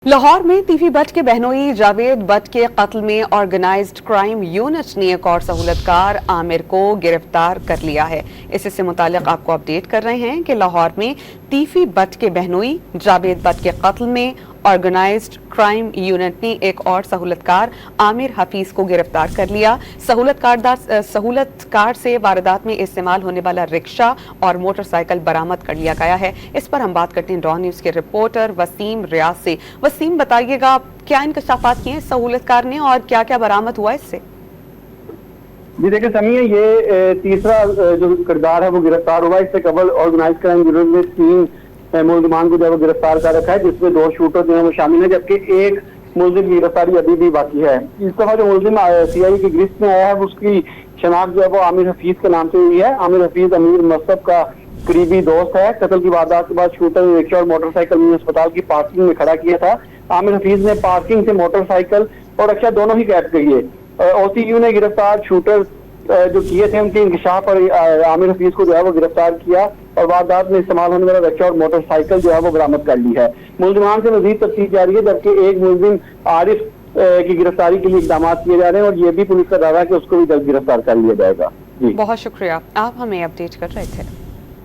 लाहौर में तीफी भट्ट के बहनोई जावेद भट्ट के कत्ल में ऑर्गेनाइज्ड क्राइम यूनिट ने एक और सहूलतकार आमिर को गिरफ्तार कर लिया है। इससे मुतालिक आपको अपडेट कर रहे हैं कि लाहौर में तीफी भट्ट के बहनोई जावेद भट्ट के कत्ल में ऑर्गेनाइज्ड क्राइम यूनिट ने एक और सहूलतकार आमिर हफीज को गिरफ्तार कर लिया। सहूलतकार से वारदात में इस्तेमाल होने वाला रिक्शा और मोटरसाइकिल बरामद कर लिया गया है। इस पर हम बात करते हैं डॉन न्यूज के रिपोर्टर वसीम रियाज से। वसीम, बताइएगा क्या इंकशाफात किए सहूलतकार ने और क्या क्या बरामद हुआ इससे? जी देखिए समीर, ये तीसरा जो किरदार है वो गिरफ्तार हुआ। इससे कबल ऑर्गेनाइज क्राइम यूनिट ने 3 मुलजमान को जो है गिरफ्तार कर रखा है, जिसमें 2 शूटर जो है वो शामिल है, जबकि एक मुलजिम की गिरफ्तारी अभी भी बाकी है। इस दफा जो मुलजिम सीआई की गिरफ्त में आया है उसकी शनाख्त जो है वो आमिर हफीज के नाम से हुई है। आमिर हफीज अमीर मसहब का करीबी दोस्त है। कत्ल की वारदात के बाद शूटर ने रिक्शा और मोटरसाइकिल में अस्पताल की पार्किंग में खड़ा किया था। आमिर हफीज ने पार्किंग से मोटरसाइकिल और रिक्शा दोनों ही कैद किए। ओसीयू ने गिरफ्तार शूटर जो किए थे उनके इंकशाफ पर आमिर हफीज को जो है वो गिरफ्तार किया और वारदात में इस्तेमाल होने वाला रिक्शा और मोटरसाइकिल जो है वो बरामद कर ली है। मुलजिमान से मजीद तफ्तीश जारी है, जबकि एक मुलजिम आरिफ की गिरफ्तारी के लिए इकदाम किए जा रहे हैं और ये भी पुलिस का दावा है कि उसको भी जल्द गिरफ्तार कर लिया जाएगा। जी बहुत शुक्रिया, आप हमें अपडेट कर रहे थे।